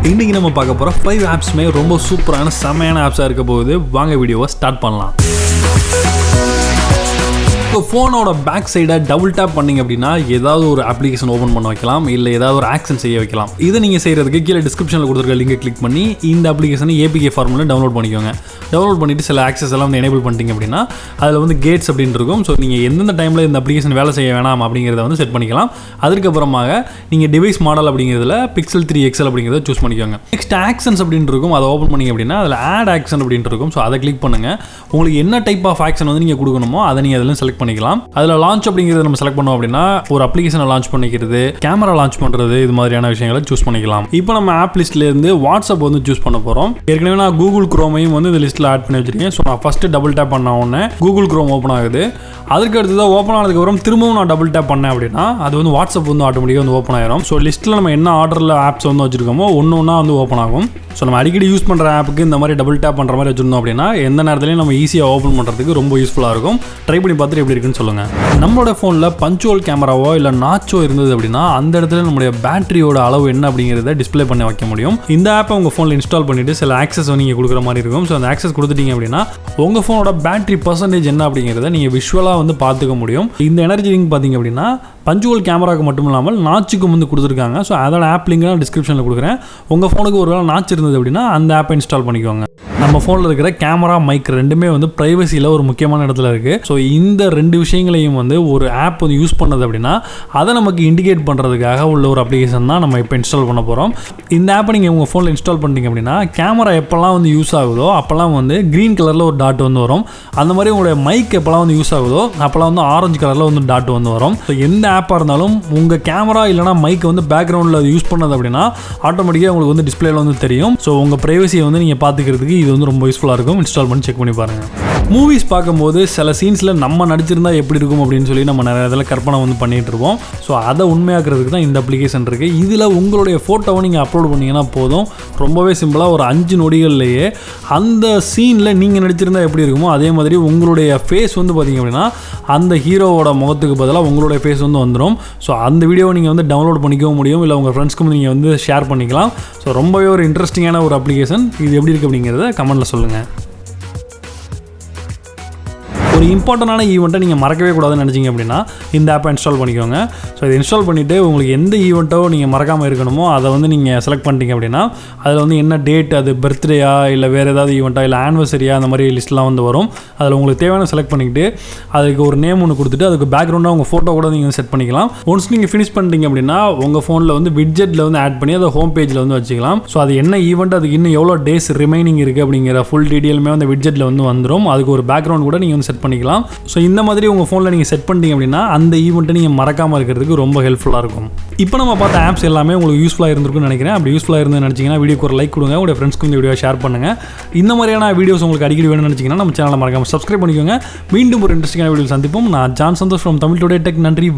இன்னைக்கு நம்ம பார்க்க போகிற 5 ஆப்ஸுமே ரொம்ப சூப்பரான செமையான ஆப்ஸாக இருக்க போகுது. வாங்க வீடியோவை ஸ்டார்ட் பண்ணலாம். இப்போ ஃபோனோட பேக் சைடை டபுள் டேப் பண்ணிங்க அப்படின்னா ஏதாவது ஒரு அப்ளிகேஷன் ஓப்பன் பண்ண வைக்கலாம், இல்லை ஏதாவது ஒரு ஆக்ஷன் செய்ய வைக்கலாம். இதை நீங்கள் செய்கிறதுக்கு கீழே டிஸ்கிரிப்ஷனில் கொடுத்துருக்க லிங்கை கிளிக் பண்ணி இந்த அப்ளிகேஷனை ஏபிகே ஃபார்மில் டவுன்லோட் பண்ணிக்கோங்க. டவுன்லோட் பண்ணிவிட்டு சில ஆக்சஸ் எல்லாம் வந்து எனேபிள் பண்ணிட்டீங்க அப்படின்னா அதில் வந்து கேட்ஸ் அப்படின்னு இருக்கும். ஸோ நீங்கள் எந்தெந்த டைமில் இந்த அப்ளிகேஷன் வேலை செய்ய வேணாம் அப்படிங்கிறத வந்து செட் பண்ணிக்கலாம். அதுக்கப்புறமாக நீங்கள் டிவைஸ் மாடல் அப்படிங்கிறதுல Pixel 3 XL அப்படிங்கிறத சூஸ் பண்ணிக்கோங்க. நெக்ஸ்ட் ஆக்ஷன்ஸ் அப்படின்னு இருக்கும், அதை ஓப்பன் பண்ணிங்க அப்படின்னா அதில் ஆட் ஆக்ஷன் அப்படின்னு இருக்கும். ஸோ அதை கிளிக் பண்ணுங்கள். உங்களுக்கு என்ன டைப் ஆஃப் ஆக்ஷன் வந்து நீங்கள் கொடுக்கணுமோ அதை நீங்கள் அதில் செலக்ட் பண்ணிக்கலாம். அதில் லான்ச் அப்படிங்கிறத நம்ம செலக்ட் பண்ணோம் அப்படின்னா ஒரு அப்ளிகேஷனை லான்ச் பண்ணிக்கிறது, கேமரா லான்ச் பண்ணுறது, இது மாதிரியான விஷயங்களை சூஸ் பண்ணிக்கலாம். இப்போ நம்ம ஆப் லிஸ்ட்லேருந்து வாட்ஸ்அப் வந்து சூஸ் பண்ண போகிறோம். ஏற்கனவே நான் கூகுள் குரோமையும் வந்து இந்த லிஸ்ட்டில் ஆட் பண்ணி வச்சிருக்கேன். ஸோ நான் ஃபஸ்ட்டு டபுள் டேப் பண்ண உடனே கூகுள் குரோம் ஓப்பன் ஆகுது. அதுக்கு அடுத்ததாக ஓப்பன் ஆனதுக்கப்புறம் திரும்பவும் நான் டபுள் டேப் பண்ணேன் அப்படின்னா அது வந்து வாட்ஸ்அப் வந்து ஆட்டோமேட்டிக்காக வந்து ஓப்பன் ஆயிரும். ஸோ லிஸ்ட்டில் நம்ம என்ன ஆர்டரில் ஆப்ஸ் வந்து வச்சிருக்கோமோ ஒன்று ஒன்றா வந்து ஓப்பன் ஆகும். ஸோ நம்ம அடிக்கடி யூஸ் பண்ணுற ஆப்புக்கு இந்த மாதிரி டபுள் டேப் பண்ணுற மாதிரி வச்சுருந்தோம் அப்படின்னா எந்த நேரத்துலையும் நம்ம ஈஸியாக ஓப்பன் பண்ணுறதுக்கு ரொம்ப யூஸ்ஃபுல்லாக இருக்கும். ட்ரை பண்ணி பார்த்துட்டு எப்படி இருக்குன்னு சொல்லுங்கள். நம்மளோட ஃபோனில் பஞ்சுவல் கேமராவோ இல்லை நாச்சோ இருந்தது அப்படின்னா அந்த இடத்துல நம்மளுடைய பேட்டரியோட அளவு என்ன அப்படிங்கிறத டிஸ்பிளே பண்ணி வைக்க முடியும். இந்த ஆப்பை உங்கள் ஃபோனில் இன்ஸ்டால் பண்ணிவிட்டு சில ஆக்சஸ் நீங்கள் கொடுக்குற மாதிரி இருக்கும். ஸோ அந்த ஆக்சஸ் கொடுத்துட்டீங்க அப்படின்னா உங்கள் ஃபோனோட பேட்டரி பர்சன்டேஜ் என்ன அப்படிங்கிறத நீங்கள் விஷுவலாக வந்து பார்த்துக்க முடியும். இந்த எனர்ஜி லிங்க் பார்த்தீங்க அப்படின்னா பஞ்சுவல் கேமராவுக்கு மட்டும் இல்லாமல் நாச்சுக்கும் வந்து கொடுத்துருக்காங்க. ஸோ அதோட ஆப் லிங்க் நான் டிஸ்கிரிப்ஷனில் கொடுக்குறேன். உங்கள் ஃபோனுக்கு ஒரு வேளை நாச்சு இருந்தது அப்படின்னா அந்த ஆப்பை இன்ஸ்டால் பண்ணிக்கோங்க. நம்ம ஃபோனில் இருக்கிற கேமரா, மைக் ரெண்டுமே வந்து ப்ரைவசியில் ஒரு முக்கியமான இடத்துல இருக்குது. ஸோ இந்த ரெண்டு விஷயங்களையும் வந்து ஒரு ஆப் வந்து யூஸ் பண்ணது அப்படின்னா அதை நமக்கு இண்டிகேட் பண்ணுறதுக்காக உள்ள ஒரு அப்ளிகேஷன் தான் நம்ம இப்போ இன்ஸ்டால் பண்ண போகிறோம். இந்த ஆப்பை நீங்கள் உங்கள் ஃபோனில் இன்ஸ்டால் பண்ணிட்டீங்க அப்படின்னா கேமரா எப்போல்லாம் வந்து யூஸ் ஆகுதோ அப்போல்லாம் வந்து க்ரீன் கலரில் ஒரு டாட் வந்து வரும். அந்த மாதிரி உங்களுடைய மைக் எப்போல்லாம் வந்து யூஸ் ஆகுதோ அப்போல்லாம் வந்து ஆரஞ்சு கலரில் வந்து டாட் வந்து வரும். ஸோ எந்த ஆப்பாக இருந்தாலும் உங்கள் கேமரா இல்லைனா மைக் வந்து பேக்ரவுண்டில் அது யூஸ் பண்ணது அப்படின்னா ஆட்டோமேட்டிக்காக உங்களுக்கு வந்து டிஸ்பிளேல வந்து தெரியும். ஸோ உங்கள் ப்ரைவசியை வந்து நீங்கள் பார்த்துக்கிறதுக்கு இது வந்து ரொம்ப யூஸ்ஃபுல்லாக இருக்கும். இன்ஸ்டால் பண்ணி செக் பண்ணி பாருங்கள். மூவிஸ் பார்க்கும்போது சில சீன்ஸில் நம்ம நடிச்சிருந்தா எப்படி இருக்கும் அப்படின்னு சொல்லி நம்ம நிறைய இதில் கற்பனை வந்து பண்ணிகிட்டு இருப்போம். ஸோ அதை உண்மையாக்குறதுக்கு தான் இந்த அப்ளிகேஷன் இருக்குது. இதில் உங்களுடைய ஃபோட்டோவை நீங்கள் அப்லோட் பண்ணிங்கன்னா போதும். ரொம்பவே சிம்பிளாக ஒரு 5 நொடிகள்லேயே அந்த சீனில் நீங்கள் நடிச்சிருந்தா எப்படி இருக்குமோ அதே மாதிரி உங்களுடைய ஃபேஸ் வந்து பார்த்திங்க அப்படின்னா அந்த ஹீரோவோட முகத்துக்கு பதிலாக உங்களுடைய ஃபேஸ் வந்து வந்துடும். ஸோ அந்த வீடியோவை நீங்கள் வந்து டவுன்லோட் பண்ணிக்கவும் முடியும், இல்லை உங்கள் ஃப்ரெண்ட்ஸ்க்கும் நீங்கள் வந்து ஷேர் பண்ணிக்கலாம். ஸோ ரொம்பவே ஒரு இன்ட்ரெஸ்டிங்கான ஒரு அப்ளிகேஷன். இது எப்படி இருக்குது அப்படிங்கிறத கமெண்ட்டில் சொல்லுங்கள். ஒரு இம்பார்ட்டண்டான ஈவெண்ட்டை நீங்கள் மறக்கவே கூடாதுன்னு நினச்சிங்க அப்படின்னா இந்த ஆப்பை இன்ஸ்டால் பண்ணிக்கோங்க. ஸோ இதை இன்ஸ்டால் பண்ணிவிட்டு உங்களுக்கு எந்த ஈவெண்ட்டோ நீங்கள் மறக்காமல் இருக்கணுமோ அதை வந்து நீங்கள் செலக்ட் பண்ணிட்டீங்க அப்படின்னா அதில் வந்து என்ன டேட், அது பர்த்டேயா இல்லை வேறு ஏதாவது ஈவெண்ட்டா இல்லை ஆனிவர்சரியா, அந்த மாதிரி லிஸ்ட்லாம் வந்து வரும். அதில் உங்களுக்கு தேவையான செலக்ட் பண்ணிக்கிட்டு அதுக்கு ஒரு நேம் ஒன்று கொடுத்துட்டு அதுக்கு பேக்ரவுண்டாக உங்கள் ஃபோட்டோ கூட நீங்கள் செட் பண்ணிக்கலாம். ஒன்ஸ் நீங்கள் ஃபினிஷ் பண்ணிட்டீங்க அப்படின்னா உங்கள் ஃபோனில் வந்து விட்ஜெட்டில் வந்து ஆட் பண்ணி அதை ஹோம் பேஜில் வந்து வச்சுக்கலாம். ஸோ அது என்ன ஈவெண்ட், அதுக்கு இன்னும் எவ்வளோ டேஸ் ரிமைனிங் இருக்குது அப்படிங்கிற ஃபுல் டீட்டெயிலுமே வந்து விட்ஜெட்டில் வந்து வந்துடும். அதுக்கு ஒரு பேக்ரவுண்ட் கூட நீங்கள் வந்து செட் பண்ணிக்கலாம். ஸோ இந்த மாதிரி உங்கள் ஃபோனில் நீங்கள் செட் பண்ணிட்டீங்க அப்படின்னா அந்த ஈவெண்ட்டை நீங்கள் மறக்காமல் இருக்கிறதுக்கு ரொம்ப ஹெல்ப்ஃபுல்லாக இருக்கும். இப்போ நம்ம பார்த்த ஆப்ஸ் எல்லாமே உங்களுக்கு யூஸ்ஃபுல்லாக இருந்திருக்குன்னு நினைக்கிறேன். அப்படி யூஸ்ஃபுல்லாக இருந்து நினச்சிங்கன்னா வீடியோக்கு ஒரு லைக் கொடுங்க, உங்களுடைய ஃப்ரெண்ட்ஸ்க்கு இந்த வீடியோ ஷேர் பண்ணுங்கள். இந்த மாதிரியான வீடியோஸ் உங்களுக்கு அடிக்கடி வேணும்னு நினச்சிங்கன்னா நம்ம சேனலை மறக்காமல் சப்ஸ்கிரைப் பண்ணிக்கோங்க. மீண்டும் ஒரு இன்ட்ரெஸ்டிங்கான வீடியோ சந்திப்போம். நான் John Santhosh from Tamil today tech. நன்றி.